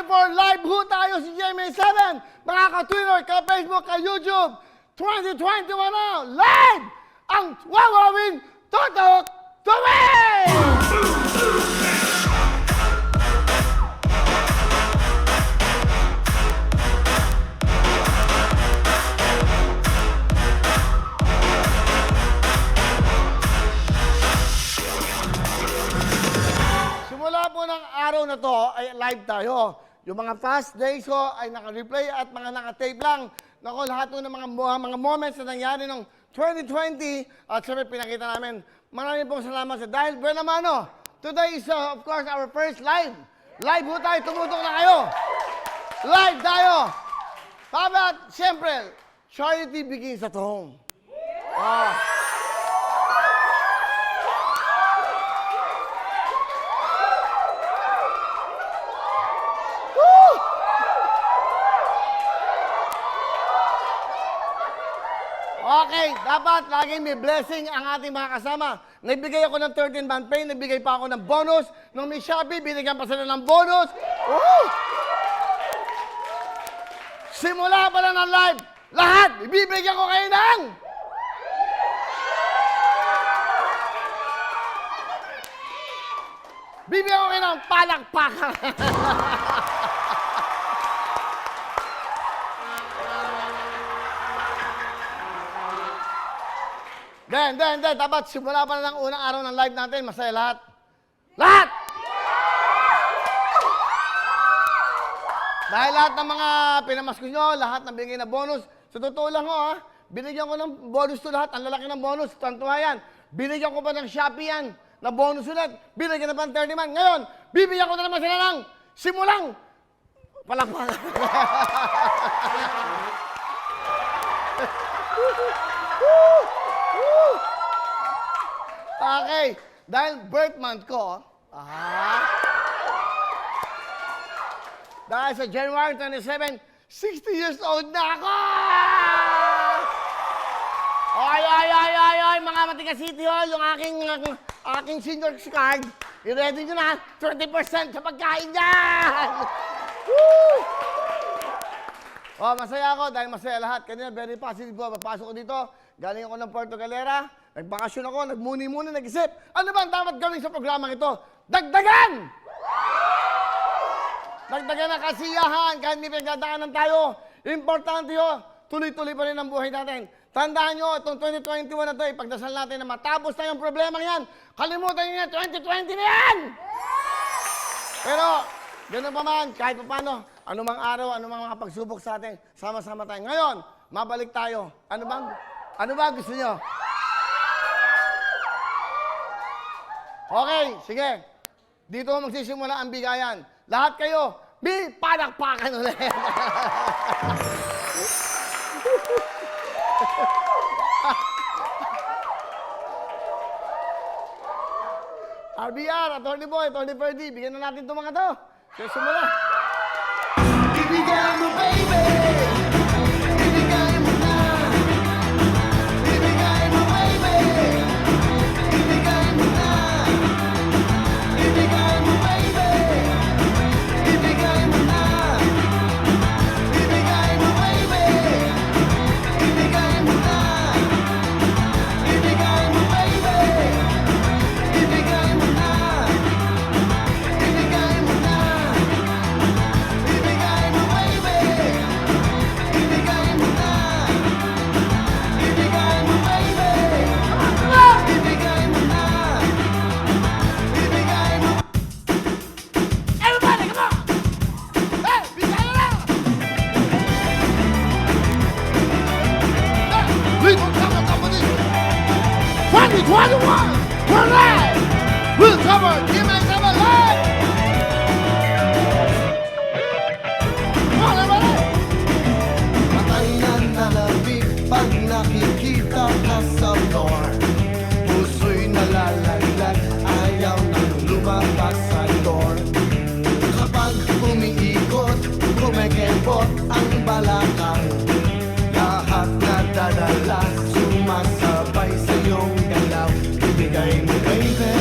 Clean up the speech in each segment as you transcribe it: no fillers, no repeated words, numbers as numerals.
live ho tayo si GMA7. Mga ka-Twitter, ka-Facebook, ka-YouTube. 2021 na, live ang Wawawin Totok Tuwing! Simula po ng araw na to ay live tayo. Yung mga fast days ko ay naka-replay at mga naka-tape lang. Nako, lahat po ng mga moments na nangyari ng 2020 at siyempre pinakita namin. Maraming pong salamat sa dahil buwan naman, no? Today is of course our first live. Live po tayo, tumutok na kayo. Live tayo. Pabat, siyempre, charity begins at home. Okay, dapat laging may blessing ang ating mga kasama. Nagbigay ako ng 13-month pay, nagbigay pa ako ng bonus. Nung may Shopee, binigyan pa sila ng bonus. Simula pa lang ng live, lahat, ibibigyan ko kayo ng... Bibigyan ko kayo ng palakpakan. Then, dapat simula pa lang ng unang araw ng live natin, masaya lahat. Lahat! Dahil lahat ng mga pinamasko nyo, lahat ng bigay na bonus, sa totoo lang ho, binigyan ko ng bonus to lahat, ang lalaki ng bonus, tantuha yan. Binigyan ko pa ng Shopee yan, na bonus ulit, binigyan na pa ng 30 man. Ngayon, bibigyan ko na naman sila ng simulang palakpakan. Okay, dahil birth month ko, dahil sa January 27, 60 years old na ako! Oy, mga Matigas City Hall, yung aking senior card, i-ready nyo na, 30% sa pagkain dyan! Masaya ako dahil masaya lahat. Kanina, very positive ko. Papasok ko dito, galing ako ng Puerto Galera, nagbakasyon ako, nagmuni-muni, nag-isip. Ano ba ang dapat gawin sa programang ito? Dagdagan! Dagdagan ang kasiyahan kahit may pinagdadaanan tayo. Importante yun, tuloy-tuloy pa rin ang buhay natin. Tandaan nyo, itong 2021 na ito, ipagdasal natin na matapos na yung problema yan. Kalimutan nyo yan, 2020 na yan! Pero, ganoon pa man, kahit pa paano, anumang araw, anumang mga pagsubok sa atin, sama-sama tayo. Ngayon, mabalik tayo. Ano ba gusto nyo? Okay, sige. Dito magsisimula ang bigayan. Lahat kayo, may palakpakan ulit. RBR, Attorney Boy, Attorney Ferdy, bigyan na natin itong mga to. Sige, simula. Ibigay mo, baby! Ibigay mo na! Ibigay mo, baby! Ibigay mo na! Ibigay mo, baby! Ibigay mo na! Ibigay mo, baby! Ibigay mo na! Ibigay mo, baby! Ibigay mo na! Ibigay mo na! Ibigay mo, baby! Ibigay mo na! Ibigay mo, baby! Ibigay mo na! Ibigay mo... Everybody, come on! Hey, bigay mo na! Hey, come on, company! 2021! We're live! We'll cover GMA7 live! Patay na nalabig pag nakikita ka sa floor. Puso'y nalalaglag, ayaw nang lumabas sa door. Kapag umiikot, kumekebot ang balakang. Lahat na dadala, sumasabay sa iyong galaw. Ibigay mo, baby.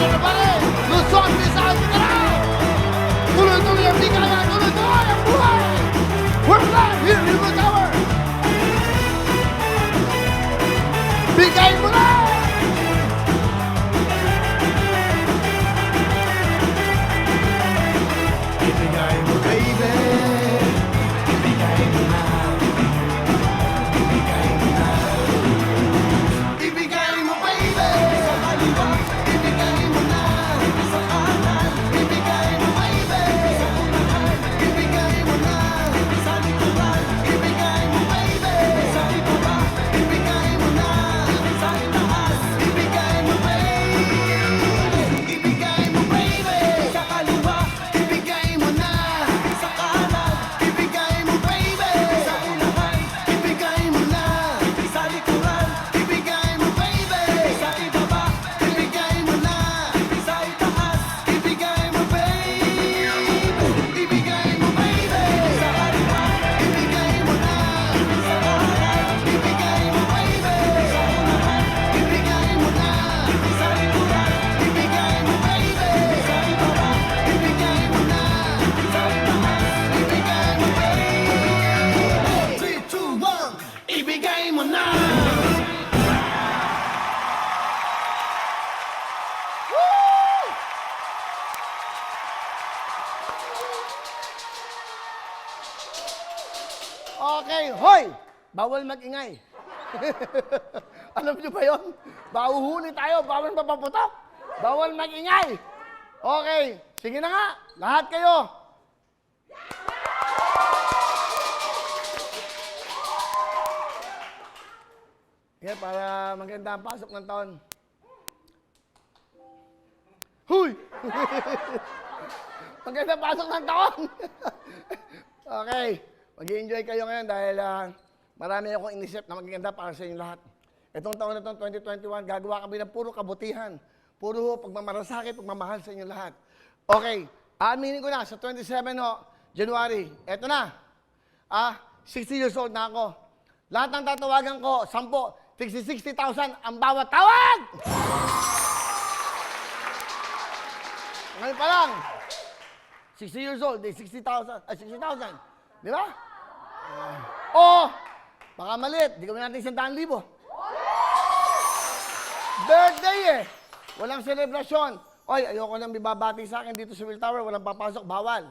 na ba eh? Luzon, Visayas, Mindanao! Tuloy-tuloy ang bigaya, tuloy-tuloy ang buhay! We're live here in the tower! Bigay mo na! Ibigay mo, baby. Ibigay mo na. Ibigay mo na. Ibigay mo, baby. Sa kaliwa, ibigay mo na. Sa kanan, ibigay mo, baby. Sa unahan, ibigay mo na. Sa likuran, ibigay mo, baby. Sa ibaba, ibigay mo na. Sa itaas, ibigay mo, baby. Ibigay mo, baby. Sa kaliwa, ibigay mo na. Sa kanan, ibigay mo, baby. Sa unahan, ibigay mo na. Sa likuran, ibigay mo, baby. Sa ibaba, ibigay mo na. Sa itaas, ibigay mo, baby. Ibigay mo, baby. Sa kaliwa, ibigay mo na. Sa kanan, ibigay mo, baby. Sa unahan, ibigay mo na. Sa likuran, ibigay mo, baby. Sa ibaba, ibigay mo na. Sa itaas, ibigay mo, baby. 3, 2, 1, ibigay mo na. Okay, hoy! Bawal mag-ingay. Alam niyo ba yun? Bahuhuli tayo, bawal mapaputok. Bawal mag-ingay. Okay, sige na nga, lahat kayo. Yeah, para maganda ang pasok ng taon. Huy! Maganda ang pasok ng taon. Okay, mag-i-enjoy kayo ngayon dahil marami akong inisip na magaganda para sa inyong lahat. Itong taon na itong 2021, gagawa kami ng puro kabutihan, puro pagmamalasakit, pagmamahal sa inyong lahat. Okay, aaminin ko na, sa 27 January, eto na, 60 years old na ako. Lahat ng tatawagan ko, 10, 60,000 ang bawat tawag! Ngayon pa lang, 60 years old, 60,000, 60,000. Di ba? Baka malit, di kami natin 100,000. Birthday eh! Walang selebrasyon. Oy, ayoko nang bibabati sa akin dito sa Will Tower, walang papasok, bawal.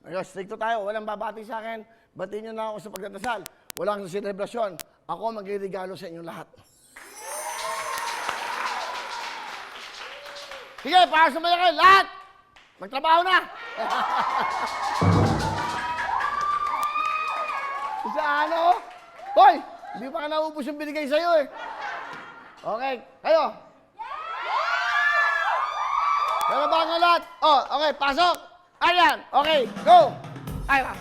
Ayos, stricto tayo, walang babati sa akin, batiin nyo na ako sa pagdadasal. Walang selebrasyon. Ako magre-regalo sa inyong lahat. Sige, para sa mga kayo, lahat! Magtrabaho na! Sa ano? Hoy! Hindi pa ka naubos yung binigay sa'yo eh. Okay, kayo. Pero ba ang lahat? Okay, pasok! Ayan, okay, go! Ayan.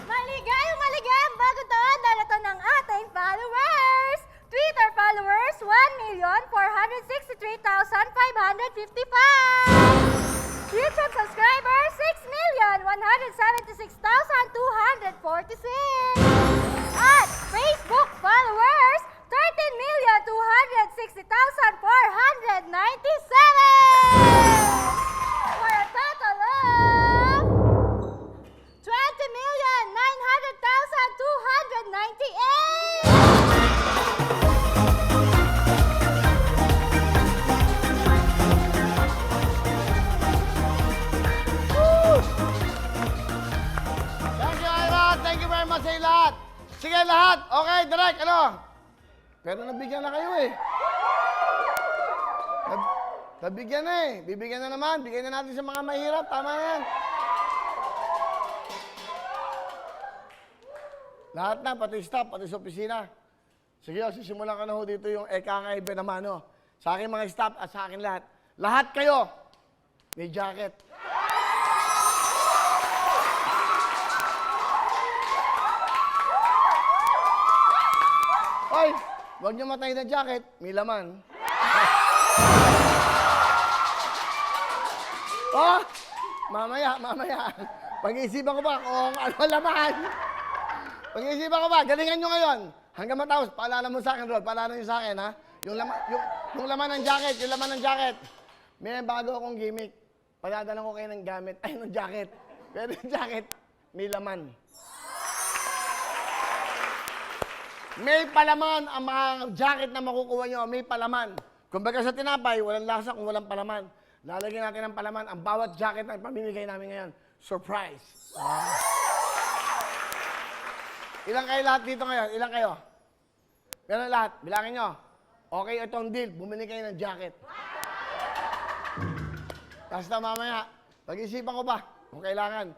Maligayang bagong taon darating ng ating followers! Twitter followers, 1,463,555! YouTube subscribers, 6,176,246! At Facebook followers, 13,260,497! For a total of 20,900,298! Thank you, Ira. Thank you very much sa lahat. Sige, lahat. Okay, direct, ano? Pero nabigyan na kayo eh. Nabigyan na eh. Bibigyan na naman. Bigyan na natin sa mga mahirap. Tama na yan. Lahat na, pati staff, pati sa opisina. Sige, sisimulan ka na ho dito yung Eka Ibe naman, no? Sa akin mga staff at sa akin lahat. Lahat kayo, may jacket. Hoy, huwag niyo matay na jacket, may laman. Mamaya. Pag-iisipan ko ba kung ano laman? Pag-iisipan ko ba, galingan nyo ngayon. Hanggang matapos, paalala mo sa akin, Rod. Paalala nyo sa akin, ha? Yung laman ng jacket, May bago akong gimmick. Padadala ko kayo ng gamit. Ay, ng jacket. Pero yung jacket, may laman. May palaman ang mga jacket na makukuha nyo. May palaman. Kumbaga sa tinapay, walang lasa kung walang palaman. Lalagyan natin ng palaman ang bawat jacket na pamimigay namin ngayon. Surprise! Ilang kayo lahat dito ngayon? Ilang kayo? Ganun lahat. Bilangin nyo. Okay, itong deal. Bumili kayo ng jacket. Tapos na mamaya, pag-isipan ko pa kung kailangan.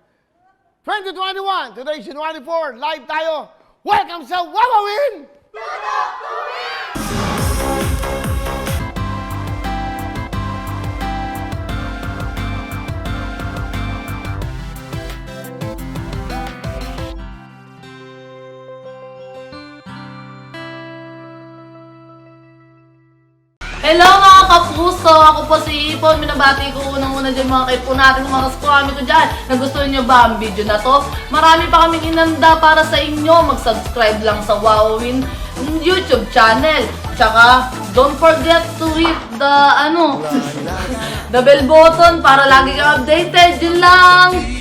2021, today January 4, live tayo. Welcome sa Wawawin! Hello mga kapuso! Ako po si Ipon. Minabati ko unang-una dyan mga kaipo natin, mga kaskwami ko dyan. Nagustuhan nyo ba ang video na to? Marami pa kaming inanda para sa inyo. Mag-subscribe lang sa Wowin YouTube channel. Tsaka, don't forget to hit the, the bell button para lagi kang updated. Yun lang!